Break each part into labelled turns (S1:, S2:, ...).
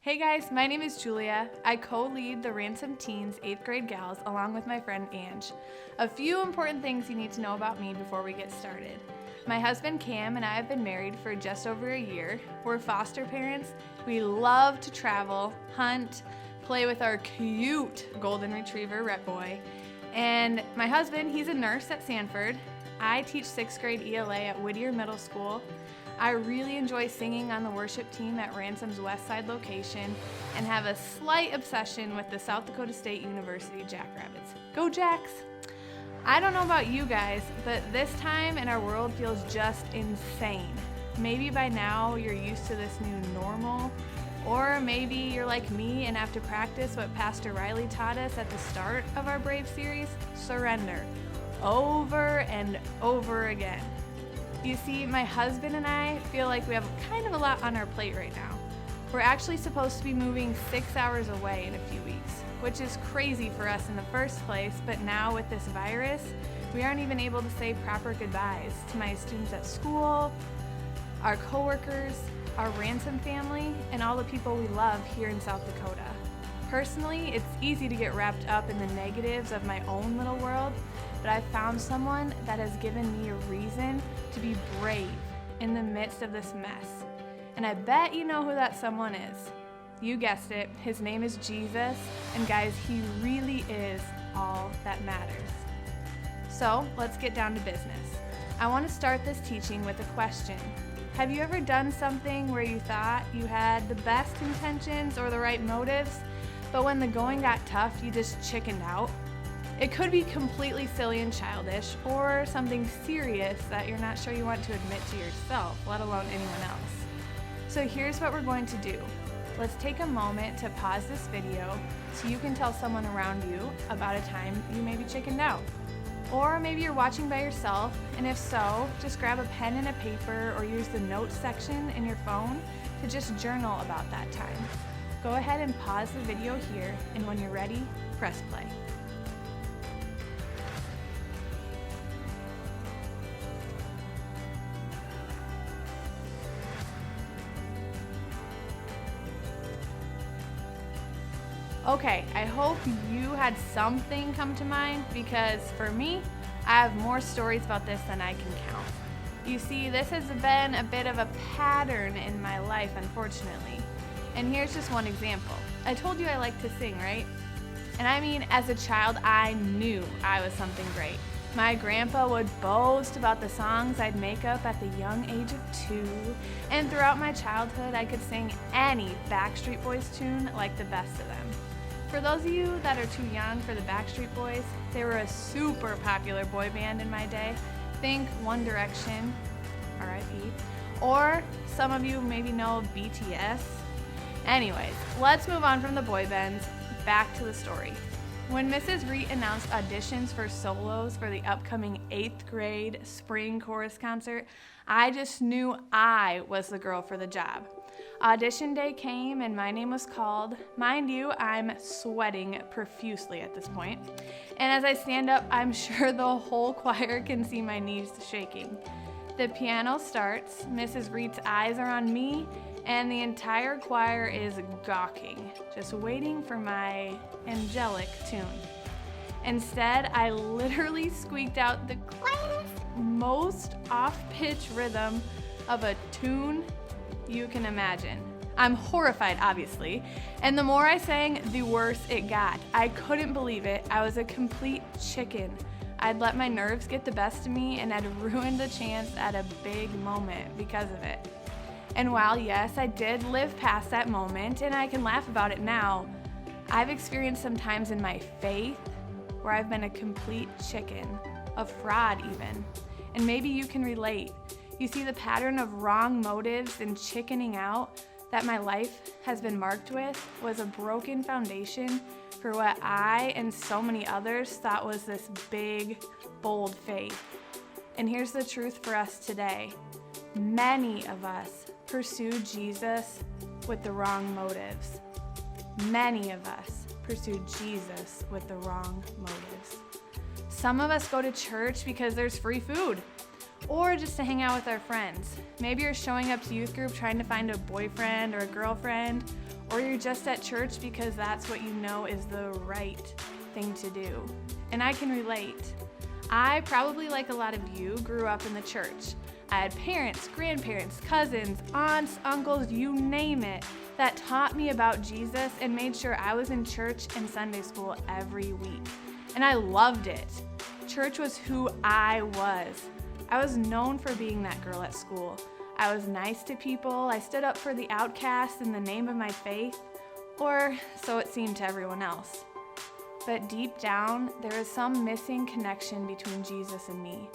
S1: Hey guys, my name is Julia. I co-lead the Ransom Teens 8th grade gals along with my friend Ange. A few important things you need to know about me before we get started. My husband Cam and I have been married for just over a year. We're foster parents. We love to travel, hunt, play with our cute golden retriever Rhett Boy. And my husband, he's a nurse at Sanford. I teach 6th grade ELA at Whittier Middle School. I really enjoy singing on the worship team at Ransom's West Side location and have a slight obsession with the South Dakota State University Jackrabbits. Go Jacks! I don't know about you guys, but this time in our world feels just insane. Maybe by now you're used to this new normal, or maybe you're like me and have to practice what Pastor Riley taught us at the start of our Brave series, surrender, over and over again. You see, my husband and I feel like we have kind of a lot on our plate right now. We're actually supposed to be moving 6 hours away in a few weeks, which is crazy for us in the first place, but now with this virus, we aren't even able to say proper goodbyes to my students at school, our coworkers, our Ransom family, and all the people we love here in South Dakota. Personally, it's easy to get wrapped up in the negatives of my own little world, but I've found someone that has given me a reason to be brave in the midst of this mess. And I bet you know who that someone is. You guessed it, his name is Jesus, and guys, he really is all that matters. So let's get down to business. I want to start this teaching with a question. Have you ever done something where you thought you had the best intentions or the right motives, but when the going got tough, you just chickened out? It could be completely silly and childish, or something serious that you're not sure you want to admit to yourself, let alone anyone else. So here's what we're going to do. Let's take a moment to pause this video so you can tell someone around you about a time you maybe chickened out. Or maybe you're watching by yourself, and if so, just grab a pen and a paper or use the notes section in your phone to just journal about that time. Go ahead and pause the video here, and when you're ready, press play. Okay, I hope you had something come to mind, because for me, I have more stories about this than I can count. You see, this has been a bit of a pattern in my life, unfortunately. And here's just one example. I told you I like to sing, right? And I mean, as a child, I knew I was something great. My grandpa would boast about the songs I'd make up at the young age of 2, and throughout my childhood, I could sing any Backstreet Boys tune like the best of them. For those of you that are too young for the Backstreet Boys, they were a super popular boy band in my day. Think One Direction, R.I.P. Or some of you maybe know BTS. Anyways, let's move on from the boy bands, back to the story. When Mrs. Reet announced auditions for solos for the upcoming 8th grade spring chorus concert, I just knew I was the girl for the job. Audition day came and my name was called. Mind you, I'm sweating profusely at this point. And as I stand up, I'm sure the whole choir can see my knees shaking. The piano starts, Mrs. Reet's eyes are on me, and the entire choir is gawking, just waiting for my angelic tune. Instead, I literally squeaked out the most off-pitch rhythm of a tune you can imagine. I'm horrified, obviously, and the more I sang, the worse it got. I couldn't believe it. I was a complete chicken. I'd let my nerves get the best of me, and I'd ruined the chance at a big moment because of it. And while, yes, I did live past that moment, and I can laugh about it now, I've experienced some times in my faith where I've been a complete chicken, a fraud even. And maybe you can relate. You see, the pattern of wrong motives and chickening out that my life has been marked with was a broken foundation for what I and so many others thought was this big, bold faith. And here's the truth for us today. Many of us pursued Jesus with the wrong motives. Many of us pursued Jesus with the wrong motives. Some of us go to church because there's free food, or just to hang out with our friends. Maybe you're showing up to youth group trying to find a boyfriend or a girlfriend, or you're just at church because that's what you know is the right thing to do. And I can relate. I, probably like a lot of you, grew up in the church. I had parents, grandparents, cousins, aunts, uncles, you name it, that taught me about Jesus and made sure I was in church and Sunday school every week. And I loved it. Church was who I was. I was known for being that girl at school. I was nice to people. I stood up for the outcast in the name of my faith, or so it seemed to everyone else. But deep down, there is some missing connection between Jesus and me.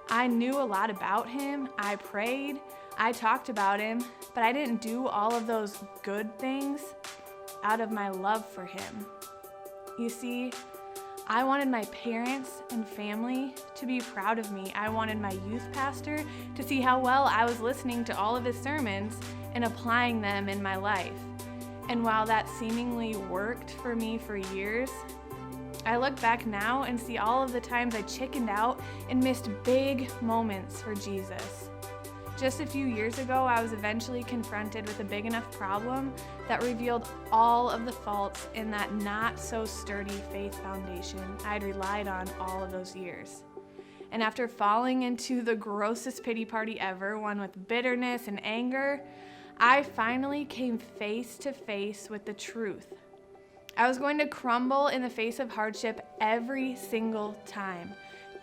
S1: I knew a lot about him, I prayed, I talked about him, but I didn't do all of those good things out of my love for him. You see, I wanted my parents and family to be proud of me. I wanted my youth pastor to see how well I was listening to all of his sermons and applying them in my life. And while that seemingly worked for me for years, I look back now and see all of the times I chickened out and missed big moments for Jesus. Just a few years ago, I was eventually confronted with a big enough problem that revealed all of the faults in that not so sturdy faith foundation I'd relied on all of those years. And after falling into the grossest pity party ever, one with bitterness and anger, I finally came face to face with the truth. I was going to crumble in the face of hardship every single time,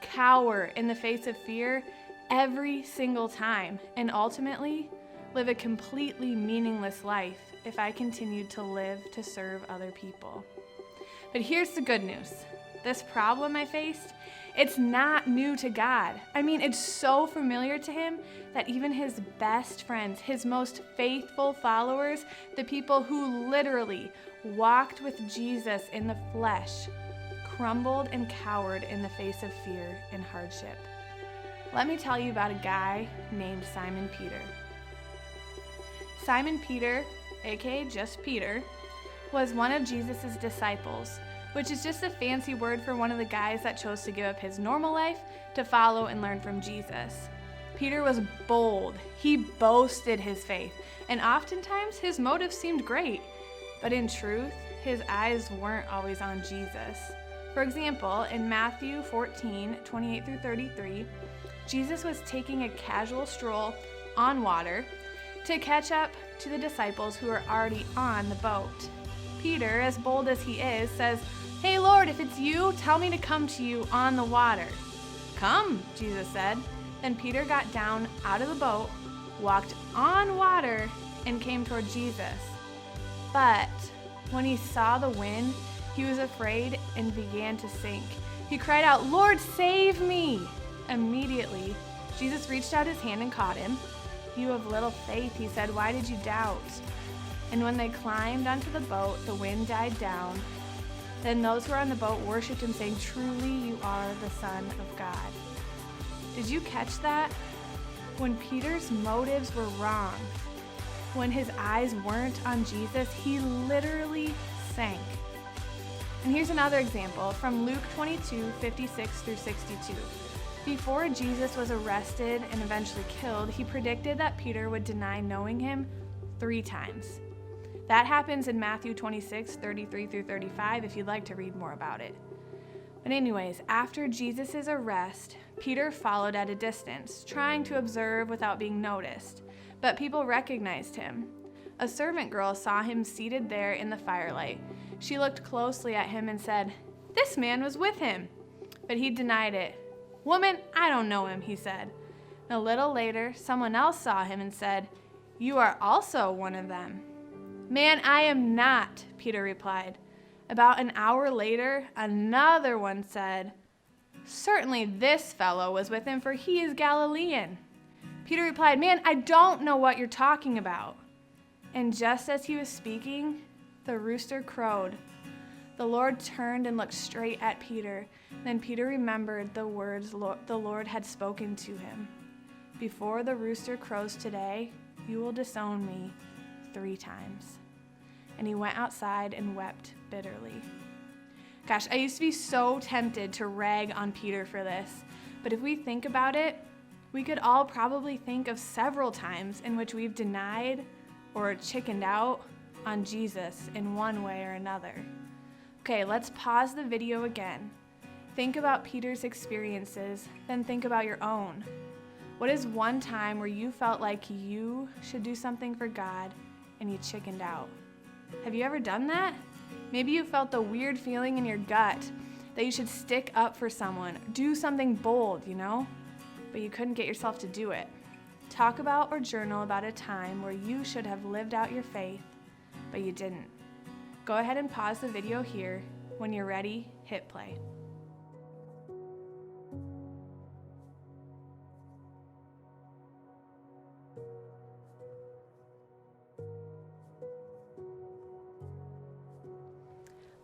S1: cower in the face of fear every single time, and ultimately live a completely meaningless life if I continued to live to serve other people. But here's the good news. This problem I faced, it's not new to God. I mean, it's so familiar to him that even his best friends, his most faithful followers, the people who literally walked with Jesus in the flesh, crumbled and cowered in the face of fear and hardship. Let me tell you about a guy named Simon Peter. Simon Peter, aka just Peter, was one of Jesus' disciples, which is just a fancy word for one of the guys that chose to give up his normal life to follow and learn from Jesus. Peter was bold. He boasted his faith, and oftentimes his motives seemed great. But in truth, his eyes weren't always on Jesus. For example, in Matthew 14, 28 through 33, Jesus was taking a casual stroll on water to catch up to the disciples who were already on the boat. Peter, as bold as he is, says, "Hey Lord, if it's you, tell me to come to you on the water." "Come," Jesus said. Then Peter got down out of the boat, walked on water, and came toward Jesus. But when he saw the wind, he was afraid and began to sink. He cried out, "Lord, save me!" Immediately, Jesus reached out his hand and caught him. "You of little faith," he said, "why did you doubt?" And when they climbed onto the boat, the wind died down. Then those who were on the boat worshiped him, saying, "Truly you are the Son of God." Did you catch that? When Peter's motives were wrong, when his eyes weren't on Jesus, he literally sank. And here's another example from Luke 22, 56 through 62. Before Jesus was arrested and eventually killed, he predicted that Peter would deny knowing him 3 times. That happens in Matthew 26, 33 through 35, if you'd like to read more about it. But anyways, after Jesus' arrest, Peter followed at a distance, trying to observe without being noticed. But people recognized him. A servant girl saw him seated there in the firelight. She looked closely at him and said, "This man was with him." But he denied it. "Woman, I don't know him," he said. And a little later, someone else saw him and said, "You are also one of them." "Man, I am not," Peter replied. About an hour later, another one said, "Certainly this fellow was with him, for he is Galilean." Peter replied, "Man, I don't know what you're talking about." And just as he was speaking, the rooster crowed. The Lord turned and looked straight at Peter. Then Peter remembered the words the Lord had spoken to him. "Before the rooster crows today, you will disown me 3 times." And he went outside and wept bitterly. Gosh, I used to be so tempted to rag on Peter for this. But if we think about it, we could all probably think of several times in which we've denied or chickened out on Jesus in one way or another. Okay, let's pause the video again. Think about Peter's experiences, then think about your own. What is one time where you felt like you should do something for God and you chickened out? Have you ever done that? Maybe you felt the weird feeling in your gut that you should stick up for someone, do something bold, but you couldn't get yourself to do it. Talk about or journal about a time where you should have lived out your faith, but you didn't. Go ahead and pause the video here. When you're ready, hit play.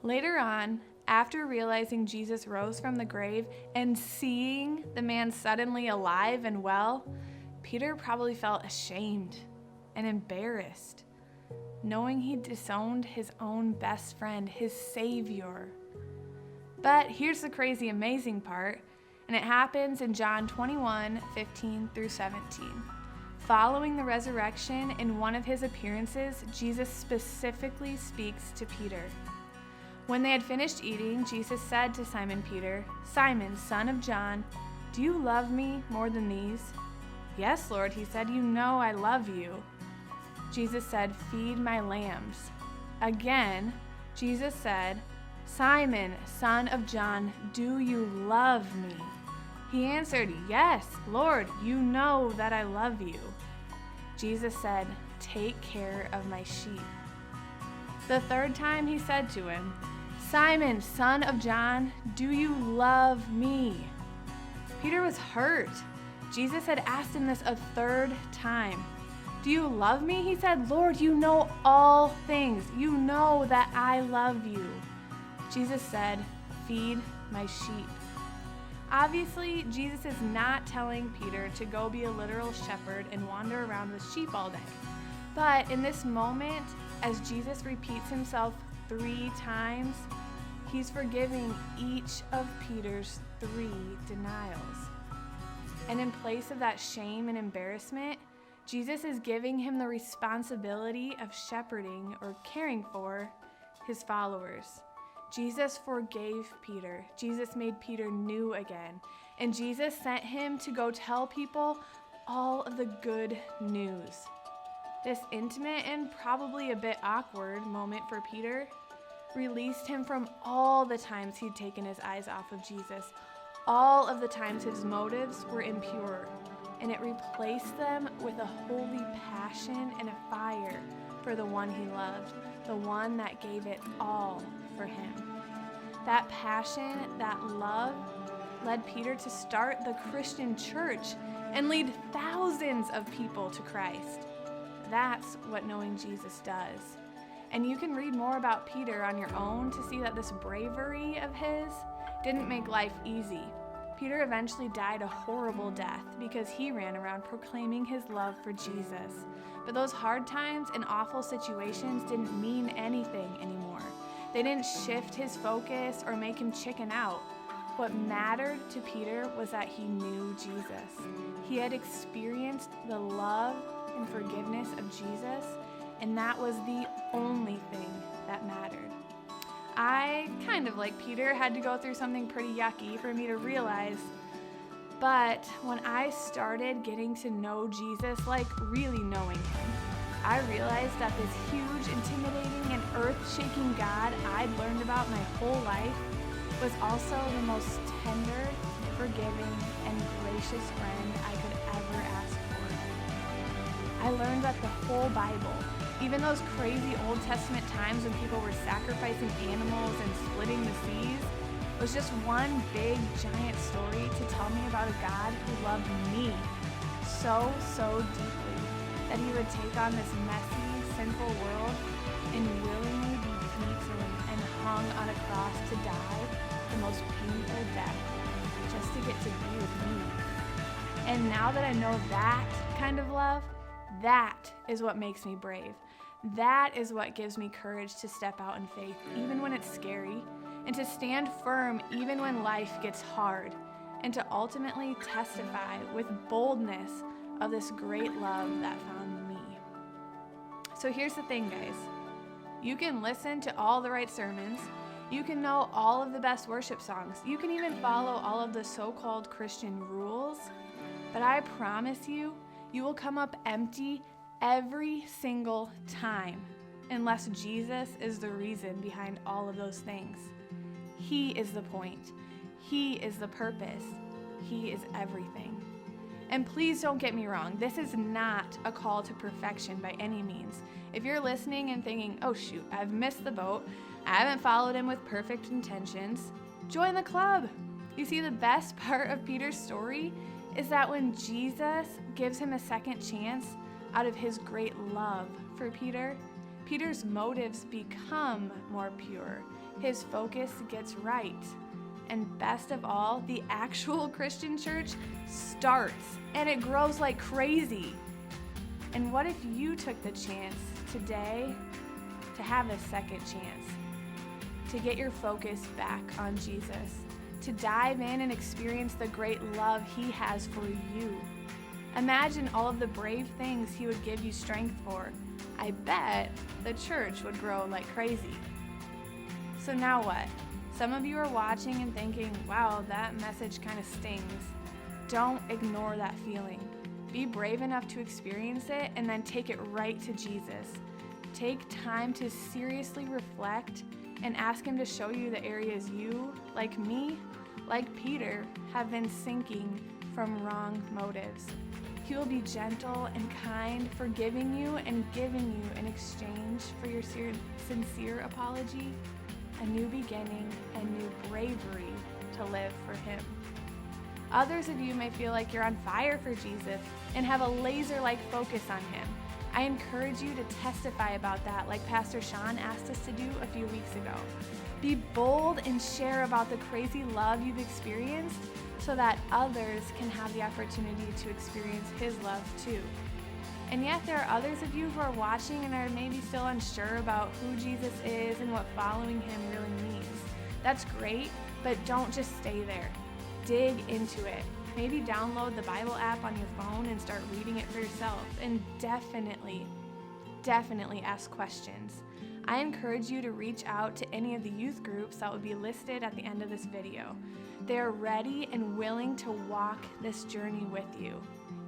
S1: Later on, after realizing Jesus rose from the grave and seeing the man suddenly alive and well, Peter probably felt ashamed and embarrassed, knowing he disowned his own best friend, his Savior. But here's the crazy, amazing part, and it happens in John 21:15 through 17. Following the resurrection, in one of his appearances, Jesus specifically speaks to Peter. When they had finished eating, Jesus said to Simon Peter, "Simon, son of John, do you love me more than these?" "Yes, Lord," he said, "you know I love you." Jesus said, "Feed my lambs." Again, Jesus said, "Simon, son of John, do you love me?" He answered, "Yes, Lord, you know that I love you." Jesus said, "Take care of my sheep." The third time he said to him, "Simon, son of John, do you love me?" Peter was hurt. Jesus had asked him this a third time. "Do you love me?" He said, "Lord, you know all things. You know that I love you." Jesus said, "Feed my sheep." Obviously, Jesus is not telling Peter to go be a literal shepherd and wander around with sheep all day. But in this moment, as Jesus repeats himself 3 times, he's forgiving each of Peter's 3 denials. And in place of that shame and embarrassment, Jesus is giving him the responsibility of shepherding or caring for his followers. Jesus forgave Peter. Jesus made Peter new again. And Jesus sent him to go tell people all of the good news. This intimate and probably a bit awkward moment for Peter released him from all the times he'd taken his eyes off of Jesus, all of the times his motives were impure, and it replaced them with a holy passion and a fire for the one he loved, the one that gave it all for him. That passion, that love, led Peter to start the Christian church and lead thousands of people to Christ. That's what knowing Jesus does. And you can read more about Peter on your own to see that this bravery of his didn't make life easy. Peter eventually died a horrible death because he ran around proclaiming his love for Jesus. But those hard times and awful situations didn't mean anything anymore. They didn't shift his focus or make him chicken out. What mattered to Peter was that he knew Jesus. He had experienced the love and forgiveness of Jesus, and that was the only thing that mattered. I, kind of like Peter, had to go through something pretty yucky for me to realize. But when I started getting to know Jesus, like really knowing him, I realized that this huge, intimidating, and earth-shaking God I'd learned about my whole life was also the most tender, forgiving, and gracious friend I could ever ask for. I learned that the whole Bible, even those crazy Old Testament times when people were sacrificing animals and splitting the seas, was just one big, giant story to tell me about a God who loved me so deeply that he would take on this messy, sinful world and willingly be beaten and hung on a cross to die the most painful death just to get to be with me. And now that I know that kind of love, that is what makes me brave. That is what gives me courage to step out in faith, even when it's scary, and to stand firm even when life gets hard, and to ultimately testify with boldness of this great love that found me. So here's the thing, guys. You can listen to all the right sermons. You can know all of the best worship songs. You can even follow all of the so-called Christian rules. But I promise you, you will come up empty every single time unless Jesus is the reason behind all of those things. He is the point. He is the purpose. He is everything. And please don't get me wrong, this is not a call to perfection by any means. If you're listening and thinking, oh shoot, I've missed the boat, I haven't followed him with perfect intentions, join the club. You see, the best part of Peter's story is that when Jesus gives him a second chance out of his great love for Peter, Peter's motives become more pure. His focus gets right. And best of all, the actual Christian church starts and it grows like crazy. And what if you took the chance today to have a second chance, to get your focus back on Jesus, to dive in and experience the great love he has for you? Imagine all of the brave things he would give you strength for. I bet the church would grow like crazy. So now what? Some of you are watching and thinking, wow, that message kind of stings. Don't ignore that feeling. Be brave enough to experience it and then take it right to Jesus. Take time to seriously reflect and ask him to show you the areas you, like me, like Peter, have been sinking from wrong motives. He will be gentle and kind, forgiving you and giving you in exchange for your sincere apology, a new beginning and new bravery to live for him. Others of you may feel like you're on fire for Jesus and have a laser-like focus on him. I encourage you to testify about that like Pastor Sean asked us to do a few weeks ago. Be bold and share about the crazy love you've experienced so that others can have the opportunity to experience his love too. And yet there are others of you who are watching and are maybe still unsure about who Jesus is and what following him really means. That's great, but don't just stay there. Dig into it. Maybe download the Bible app on your phone and start reading it for yourself. And definitely ask questions. I encourage you to reach out to any of the youth groups that will be listed at the end of this video. They are ready and willing to walk this journey with you.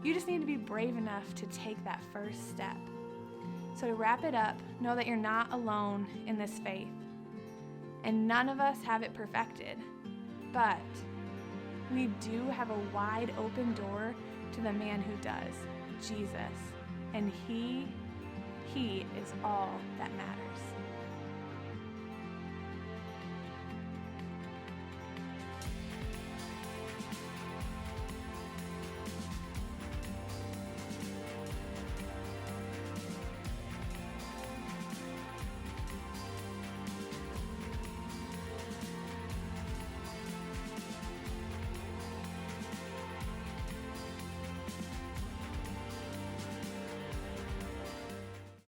S1: You just need to be brave enough to take that first step. So to wrap it up, know that you're not alone in this faith. And none of us have it perfected. But we do have a wide open door to the man who does, Jesus. And he is all that matters.